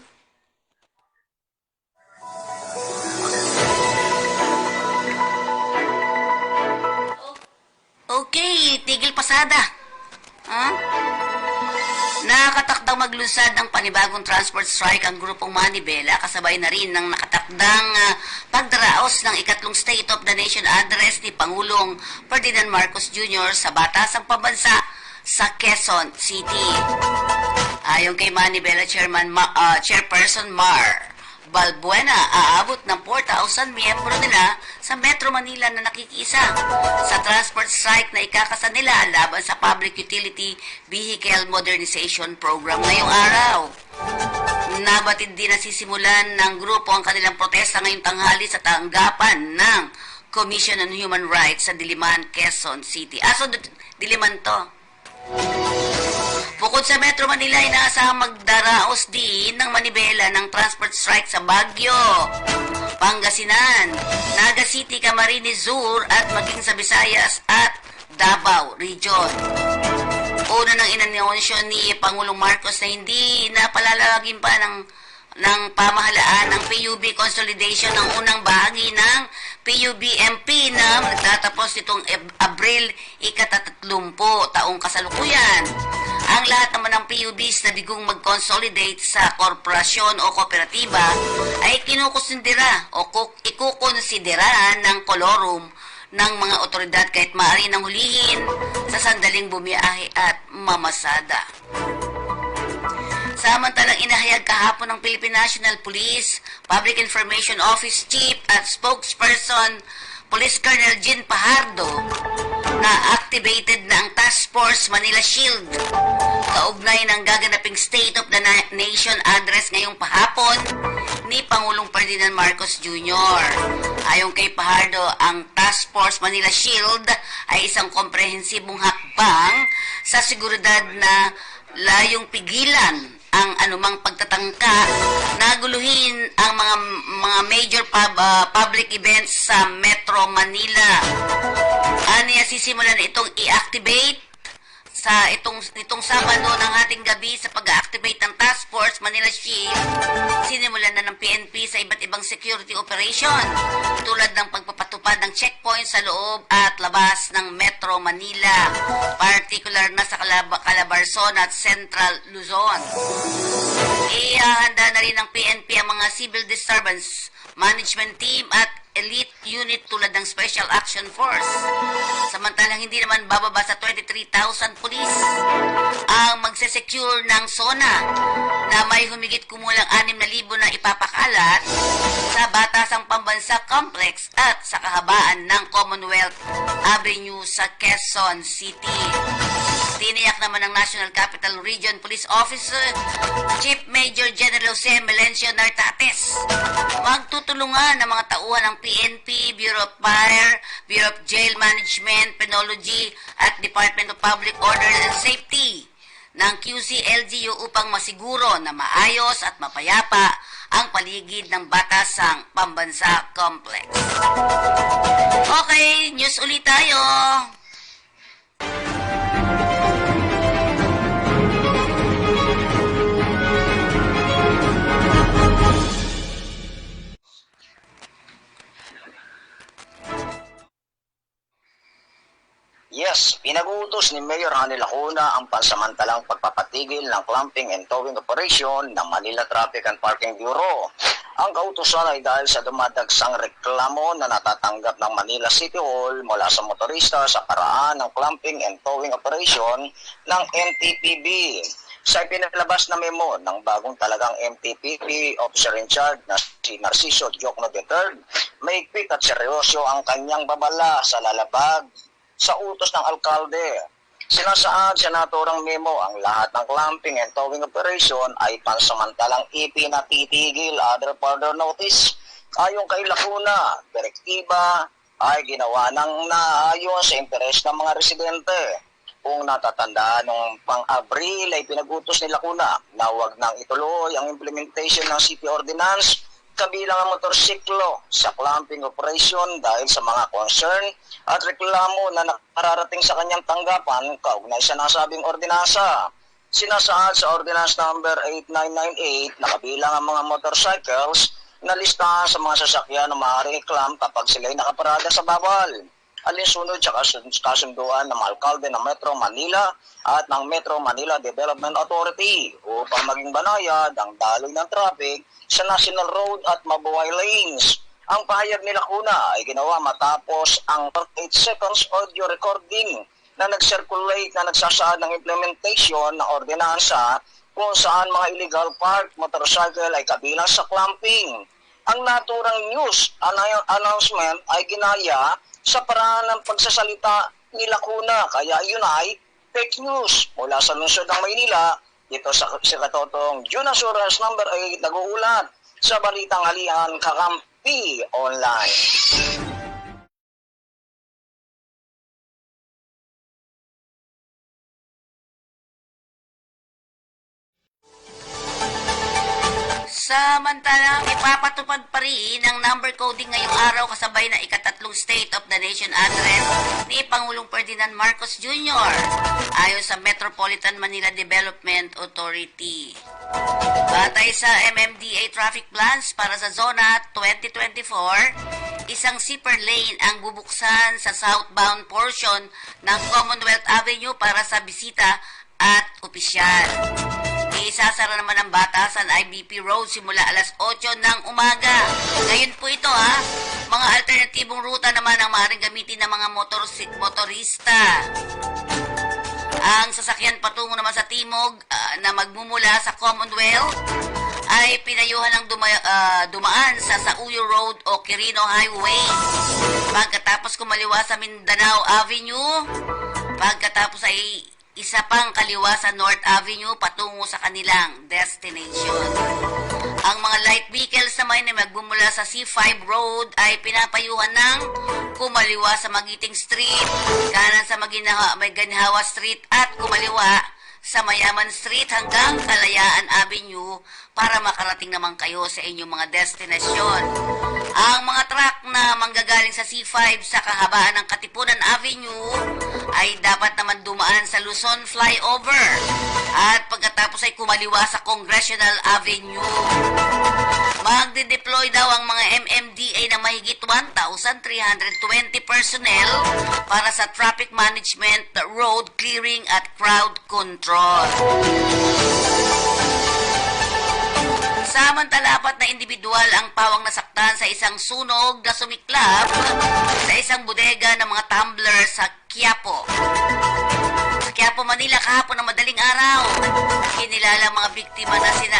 Okay, tigil pasada. Nakatakdang maglunsad ng panibagong transport strike ang grupong Manibela, kasabay na rin ng nakatakdang pagdaraos ng ikatlong State of the Nation Address ni Pangulong Ferdinand Marcos Jr. sa Batasang Pambansa sa Quezon City. Ayon kay Manibela Chairperson Mar Balbuena, aabot ng 4,000 miyembro nila sa Metro Manila na nakikiisa sa transport strike na ikakasa nila laban sa Public Utility Vehicle Modernization Program ngayong araw. Nabatid din na sisimulan ng grupo ang kanilang protesta ngayong tanghali sa tanggapan ng Commission on Human Rights sa Diliman, Quezon City. So Diliman to. Bukod sa Metro Manila, inaasahang magdaraos din ng Manibela ng transport strike sa Baguio, Pangasinan, Naga City, Camarines Sur at maging sa Visayas at Davao Region. Una nang inanonsyo ni Pangulong Marcos na hindi napalalagin pa ng pamahalaan ng PUB consolidation ng unang bahagi ng PUBMP na nagtatapos nitong Abril 30 taong kasalukuyan. Ang lahat naman ng PUBs na bigong mag-consolidate sa korporasyon o kooperatiba ay kinukonsidera o ikukonsidera ng kolorum ng mga otoridad kahit maaari nang hulihin sa sandaling bumiyahe at mamasada. Samantalang inahayag kahapon ng Philippine National Police, Public Information Office Chief at Spokesperson Police Colonel Jean Pajardo na activated na ang Task Force Manila Shield kaugnay ng gaganaping State of the Nation address ngayong pahapon ni Pangulong Ferdinand Marcos Jr. Ayon kay Pajardo, ang Task Force Manila Shield ay isang komprehensibong hakbang sa seguridad na layong pigilan ang anumang pagtatangka na guluhin ang mga major public events sa Metro Manila. Aniya sisimulan itong i-activate sa itong Sabado ng ating gabi sa pag-activate ng Task Force Manila Shield. Sinimulan na ng PNP sa iba't ibang security operation tulad ng pagpapatupad ng checkpoints sa loob at labas ng Metro Manila, particular na sa Calabarzon at Central Luzon. Ihahanda na rin ng PNP ang mga civil disturbance management team at elite unit tulad ng Special Action Force. Samantalang hindi naman bababa sa 23,000 pulis ang magsesecure ng zona na may humigit kumulang 6,000 na ipapakalat sa Batasang Pambansa Complex at sa kahabaan ng Commonwealth Avenue sa Quezon City. Tiniyak naman ng National Capital Region Police Officer Chief Major General Jose Melencio Nartates magtutulungan ng mga tauhan ng PNP, Bureau of Fire, Bureau of Jail Management, Penology at Department of Public Order and Safety ng QCLGU upang masiguro na maayos at mapayapa ang paligid ng Batasang Pambansa Complex. Okay, news ulit tayo. Yes, pinag-uutos ni Mayor Hanny Lacuna ang pansamantalang pagpapatigil ng clamping and towing operation ng Manila Traffic and Parking Bureau. Ang kautusan ay dahil sa dumadagsang reklamo na natatanggap ng Manila City Hall mula sa motorista sa paraan ng clamping and towing operation ng MTPB. Sa ipinalabas na memo ng bagong talagang MTPB officer in charge na si Narciso Diokno III, maigpit at seryoso ang kanyang babala sa lalabag sa utos ng alkalde. Sinasaad sa naturang memo ang lahat ng clamping and towing operation ay pansamantalang ipinatitigil under further notice. Ayon kay Lacuna, direktiba ay ginawa ng naayon sa interes ng mga residente. Kung natatandaan noong pang-Abril ay pinag-utos ni Lacuna na huwag nang ituloy ang implementation ng City Ordinance kabilang ang motorsiklo sa clamping operation dahil sa mga concern at reklamo na nakararating sa kanyang tanggapan kaugnay sa nasabing ordinansa. Sinasaad sa Ordinance number 8998 na kabilang ang mga motorcycles na listahan sa mga sasakyan na maaaring i-clamp kapag sila'y nakaparada sa bawal. Alinsunod sa kasunduan ng alkalde ng Metro Manila at ng Metro Manila Development Authority upang maging banayad ang daloy ng traffic sa National Road at Mabuhay Lanes. Ang pahayag ni Lacuna ay ginawa matapos ang 48 seconds audio recording na nag-circulate na nagsasaad ng implementation ng ordinansa kung saan mga illegal park motorcycle ay kabilang sa clamping. Ang naturang news announcement ay ginaya sa paraan ng pagsasalita ni Lacuna, kaya yun ay fake news. Mula sa lungsod ng Maynila, ito sa Katotong Jonas Oras number 8 nag-uulat sa Balitang Halian Kakampi Online. Samantalang ipapatupad pa rin ang number coding ngayong araw kasabay na ika-3 State of the Nation address ni Pangulong Ferdinand Marcos Jr. ayon sa Metropolitan Manila Development Authority. Batay sa MMDA traffic plans para sa zona 2024, isang zipper lane ang bubuksan sa southbound portion ng Commonwealth Avenue para sa bisita at opisyal. Isasara naman ang batasan IBP Road simula alas 8 ng umaga. Ngayon po ito mga alternatibong ruta naman ang maaaring gamitin ng mga motorista. Ang sasakyan patungo naman sa timog na magmumula sa Commonwealth ay pinayuhan ng dumaan sa Sauyo Road o Quirino Highway. Pagkatapos kumaliwa sa Mindanao Avenue, pagkatapos ay isa pang kaliwa sa North Avenue patungo sa kanilang destination. Ang mga light vehicles naman na magmumula sa C5 Road ay pinapayuhan ng kumaliwa sa Magiting Street, kanan sa Maginhawa Street at kumaliwa sa Mayaman Street hanggang Kalayaan Avenue para makarating naman kayo sa inyong mga destinasyon. Ang mga truck na manggagaling sa C5 sa kahabaan ng Katipunan Avenue ay dapat naman dumaan sa Luzon Flyover at pagkatapos ay kumaliwa sa Congressional Avenue. Magde-deploy daw ang mga MMDA ng mahigit 1,320 personnel para sa traffic management, road clearing at crowd control. Samantala, 4 na individual ang pawang nasaktan sa isang sunog na sumiklab sa isang bodega ng mga tumbler sa Quiapo. Sa Quiapo, Manila, kahapon ng madaling araw. Kinilala mga biktima na sina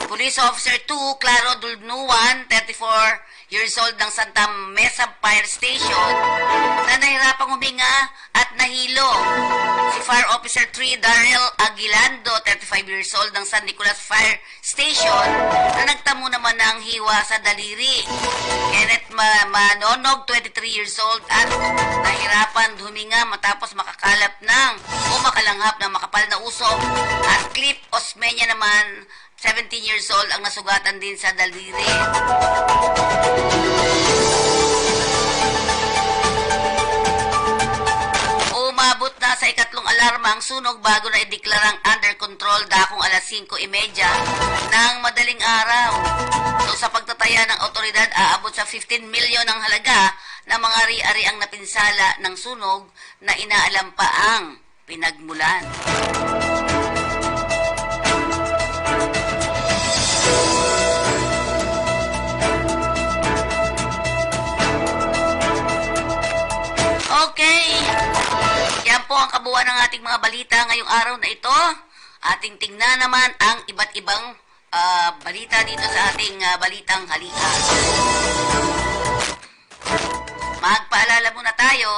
Police Officer 2, Claro Dulnuan, 34 years old ng Santa Mesa Fire Station, na nahirapang huminga at nahilo. Si Fire Officer 3, Daryl Aguilando, 35 years old ng San Nicolas Fire Station, na nagtamo naman ng hiwa sa daliri. Kenneth Manonog, 23 years old at nahirapan huminga matapos makakalap ng o makalanghap ng makapal na usok. At Cliff Osmeña naman, 17 years old, ang nasugatan din sa daliri. Umabot na sa ikatlong alarma ang sunog bago na ideklarang under control dakong alas 5:30 ng madaling araw. So sa pagtataya ng otoridad, aabot sa 15 milyon ang halaga ng mga ari-ariang napinsala ng sunog na inaalam pa ang pinagmulan. Okay, yan po ang kabuuan ng ating mga balita ngayong araw na ito. Ating tingnan naman ang iba't ibang balita dito sa ating balitang halika. Magpaalala muna tayo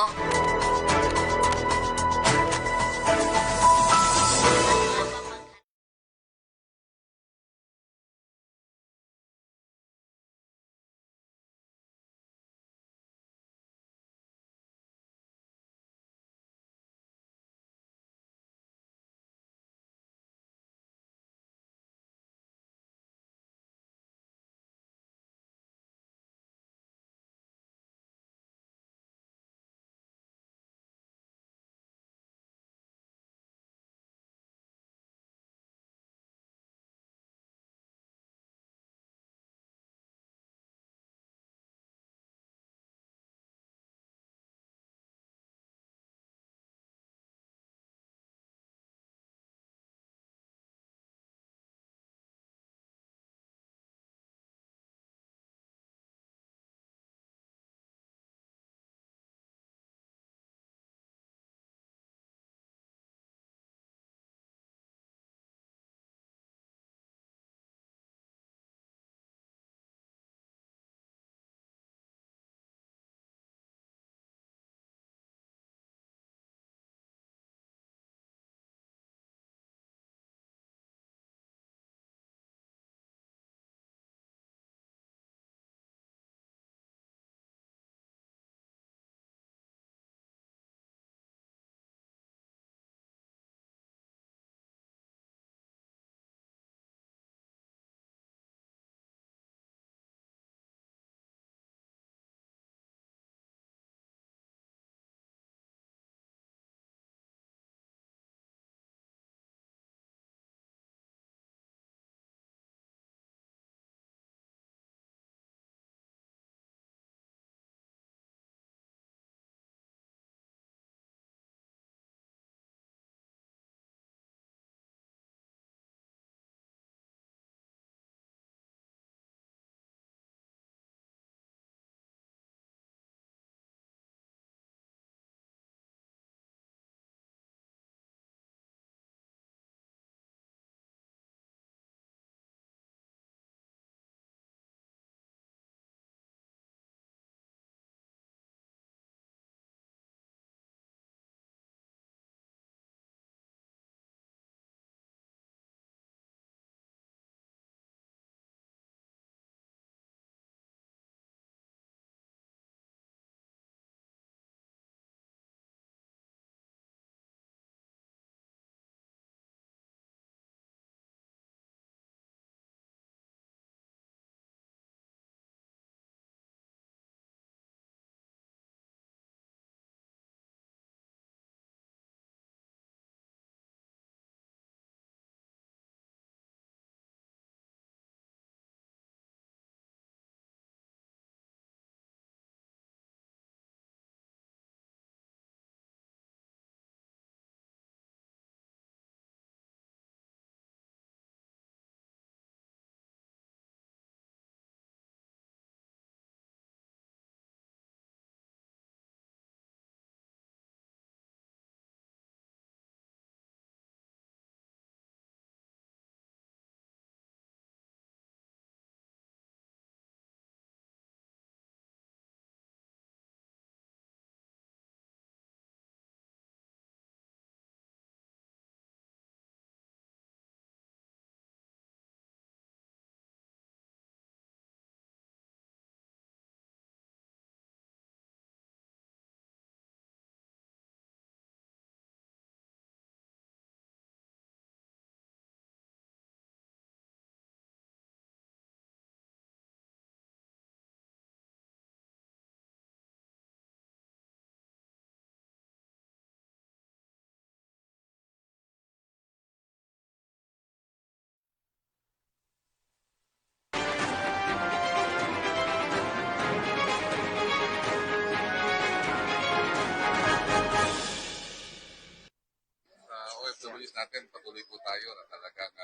natin, patuloy po tayo na talagang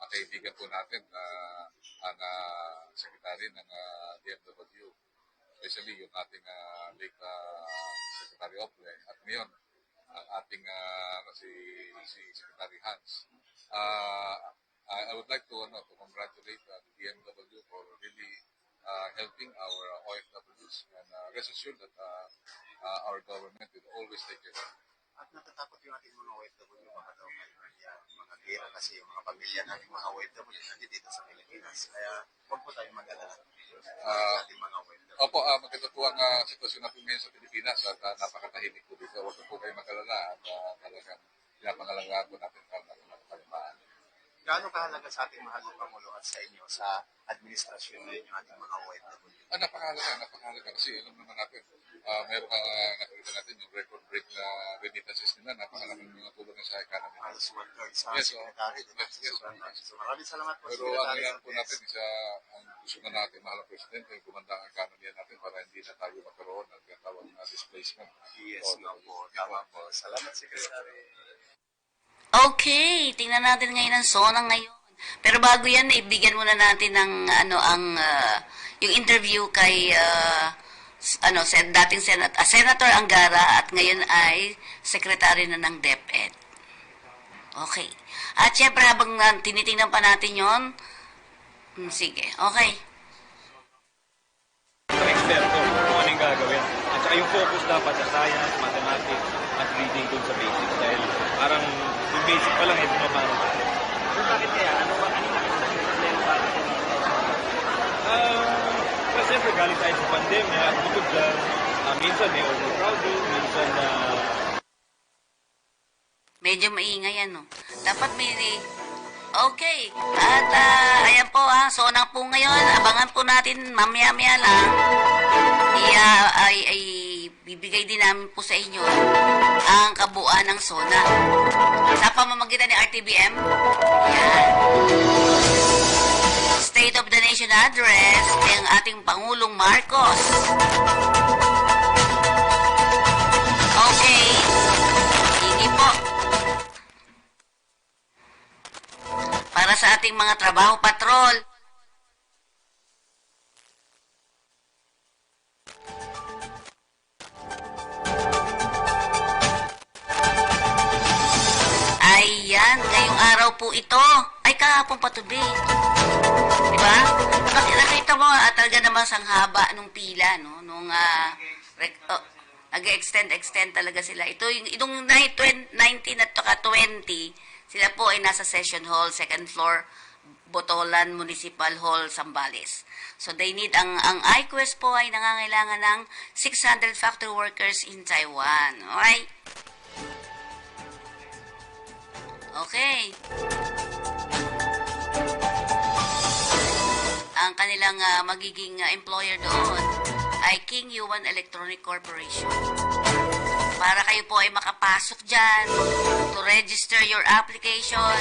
ang kaibigan po natin na ang sekretary ng DMW, especially yung ating late Secretary Ople at ngayon ang ating si Secretary Hans. I would like to congratulate the DMW for really helping our OFWs, and rest assured that our government will always take care. At natatakot yung ating mga OFW, baka daw mga gira kasi yung mga pamilya natin mga OFW nandito sa Pilipinas. Kaya huwag po tayo mag-alala sa ating mga OFW. Opo, maganda po ang sitwasyon natin ngayon sa Pilipinas at napakatahimik po dito. Huwag po kayo mag-alala at talagang pinapangalangaan po natin para natin magpalimaan. Gaano kahalaga sa ating mahal na Pangulo at sa inyo sa administrasyon ninyo ating mga OFW? Napakahalaga kasi alam naman natin, meron nakikita natin yung record-break na remittances nila, napakalaking mga tulong sa economy. As worker, sa secretary, So maraming salamat po. Pero ang yan po natin, ang gusto na natin, mahal na Presidente, gumanda ang economy natin para hindi na tayo magkaroon ng tinatawag na displacement. Yes, po. Tama po. Salamat, Secretary. Okay, tingnan natin ngayon ang SONA ngayon. Pero bago yan, ibigyan muna natin ng yung interview kay dating Senator Angara at ngayon ay Secretary na ng DepEd. Okay. At syempre habang tinitingnan pa natin yon, sige, okay. Ang eksperto kung anong gagawin. At saka yung focus dapat sa science, mathematics, at reading dun sa basics. Dahil parang yung basic pa lang, bumabaro pa. Kung bakit kaya? Ano nakikita sa problema para sa Well, siyempre galing tayo sa pandemya at bukod dyan, minsan may overcrowding, minsan medyo maingay ano. Dapat may... Okay. At ayan po SONA po ngayon. Abangan po natin mamaya-maya lang. Bibigay din namin po sa inyo ang kabuuan ng SONA. Sa pamamagitan ni RTBM. Yan. State of the Nation Address ng ating Pangulong Marcos. Okay. Sige po. Para sa ating mga trabaho patrol. Ayan, ngayong araw po ito. Ay, kahapon pa today. Diba? Nakita mo, talaga naman sang haba nung pila, no? Nung, nag-extend talaga sila. Ito, yung 19 at 20, sila po ay nasa session hall, second floor, Botolan Municipal Hall, Zambales. So they need, ang iQuest po ay nangangailangan ng 600 factory workers in Taiwan. Okay? Okay. Ang kanilang magiging employer doon ay King Yuan Electronic Corporation. Para kayo po ay makapasok dyan to register your application.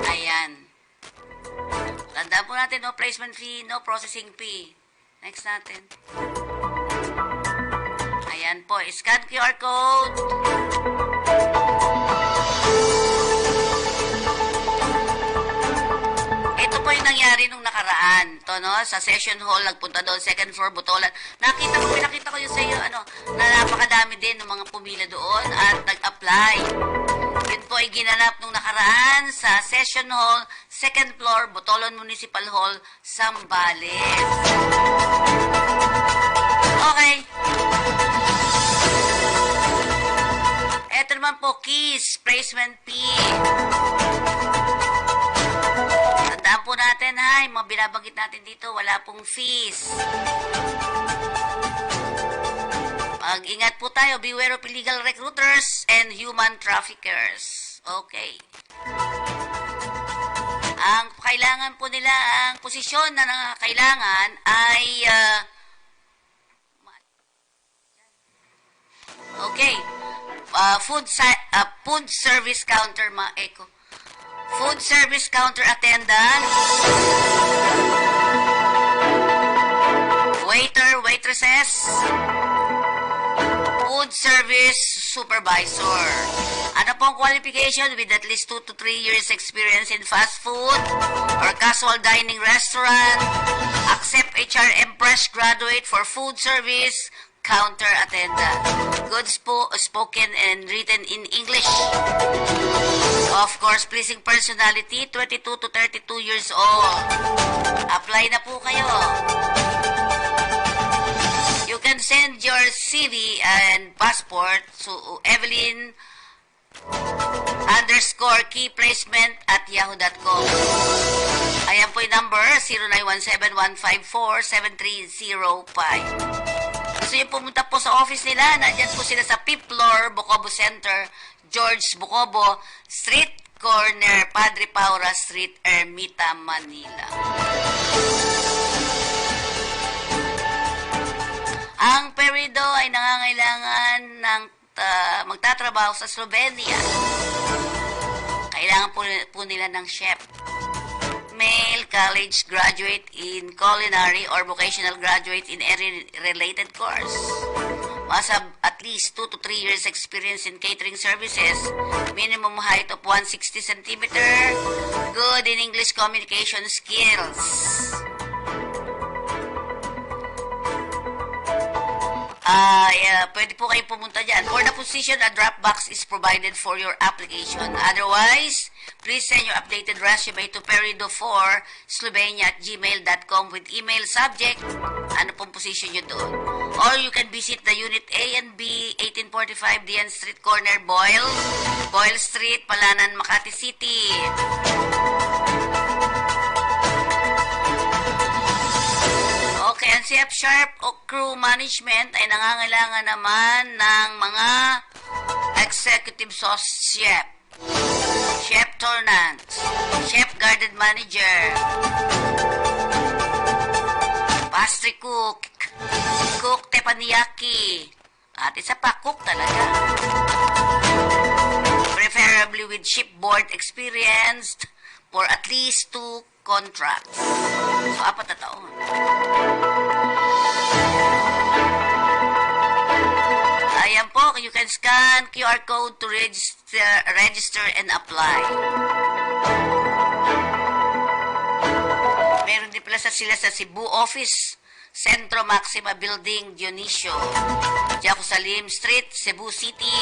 Ayan. Tandaan po natin, no placement fee, no processing fee. Next natin. Ayan po, scan QR code. Ito po yung nangyari nung nakaraan. To, no? Sa session hall, nagpunta doon, second floor, Botolan. Pinakita ko yun sa iyo, na napakadami din ng mga pumila doon at nag-apply. Yun po ay ginanap nung nakaraan sa session hall, second floor, Botolan Municipal Hall, Zambales. Okay. Ito naman po, KISS, placement fee. Tandaan po natin, yung mga binabanggit natin dito, wala pong fees. Mag-ingat po tayo, beware of illegal recruiters and human traffickers. Okay. Ang kailangan po nila, ang posisyon na kailangan ay okay. Food service counter food service counter attendant, waitresses, food service supervisor. Ano pong qualification? With at least 2 to 3 years experience in fast food or casual dining restaurant. Accept HRM fresh graduate for food service, counter attendant. Good spoken and written in English. Of course, pleasing personality, 22 to 32 years old. Apply na po kayo. You can send your CV and passport to Evelyn _keyplacement@yahoo.com. Ayan po yung number, 0917-154-7305. Gusto nyo pumunta po sa office nila, nandyan po sila sa 5th floor, Bucobo Center, George Bucobo, Street Corner, Padre Paura Street, Ermita, Manila. Ang Peridot ay nangangailangan ng magtatrabaho sa Slovenia. Kailangan po nila ng chef. Male college graduate in culinary or vocational graduate in any related course. Must have at least 2 to 3 years experience in catering services. Minimum height of 160 cm. Good in English communication skills. Pwede po kayo pumunta dyan. For the position, a drop box is provided for your application. Otherwise, please send your updated resume to perido4slovenia@gmail.com with email subject. Ano pong position nyo doon? Or you can visit the Unit A and B, 1845 Dian Street Corner, Boyle Street, Palanan, Makati City. Okay, ang CF Sharp o crew management ay nangangailangan naman ng mga executive sauce chef, chef tournant, chef garden manager, pastry cook, cook teppanyaki, at isa pa, cook talaga. Preferably with shipboard experienced for at least 2 contracts. So, 4 na taon. Ayan po, you can scan QR code to register and apply. Meron din pala sila sa Cebu office, Centro Maxima Building, Dionisio, Jerusalem Street, Cebu City.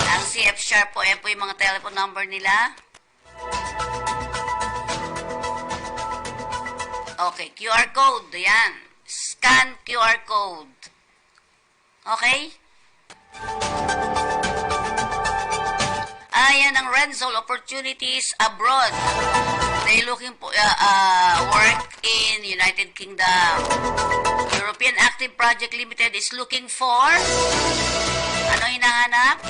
Ang CF Sharp po, ayan po yung mga telephone number nila. Okay, QR code, ayan. Scan QR code. Okay? Ayan ang Renzol opportunities abroad. They looking for work in United Kingdom. European Active Project Limited is looking for ano hinahanap?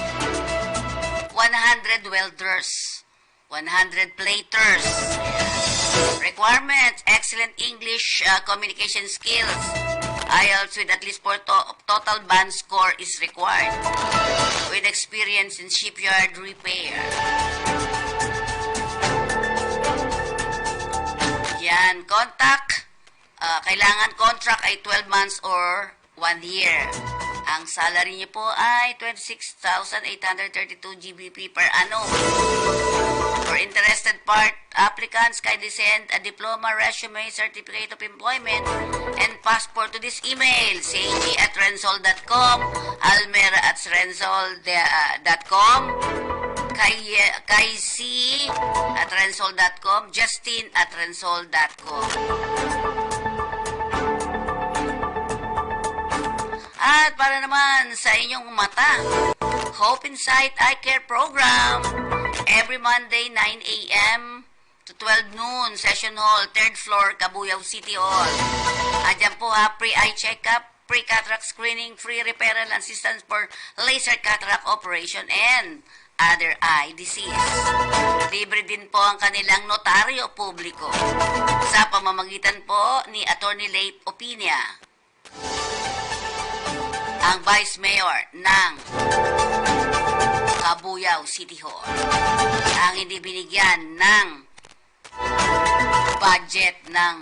100 welders, 100 platers. Requirements: excellent English communication skills. IELTS with at least 4 total band score is required. With experience in shipyard repair. Yan, contact. Kailangan contract ay 12 months or 1 year. Ang salary niyo po ay 26,832 GBP per annum. For interested applicants, kindly send a diploma, resume, certificate of employment, and passport to this email: cg@renzol.com, almera@renzol.com, kayc@renzol.com, justin@renzol.com. At para naman sa inyong mata, Hope Insight Eye Care Program, every Monday 9 a.m. to 12 noon, Session Hall, 3rd floor, Cabuyao City Hall. At yan po ha, pre-eye check-up, pre-cataract screening, free referral assistance for laser cataract operation and other eye disease. Libre din po ang kanilang notaryo publiko sa pamamagitan po ni Attorney Leif Opinia, ang Vice Mayor ng Cabuyao City Hall, ang hindi binigyan ng budget ng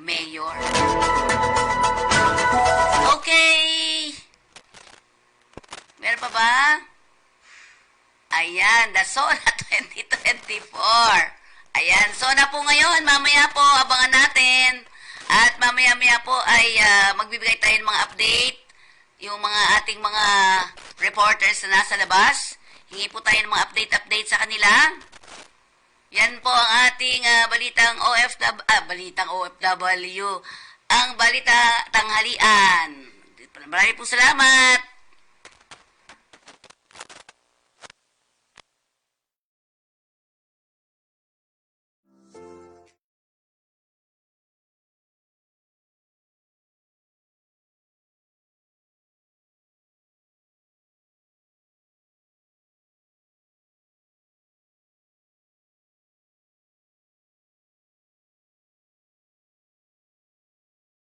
Mayor. Okay. Meron pa ba? Ayan, the SONA 2024. Ayan, SONA po ngayon. Mamaya po, abangan natin. At mamaya-maya po ay magbibigay tayo ng mga update. Yung mga ating mga reporters na nasa labas. Hingi po tayo ng mga update sa kanila. Yan po ang ating balitang OFW. Ang balita tanghalian. Maraming po salamat.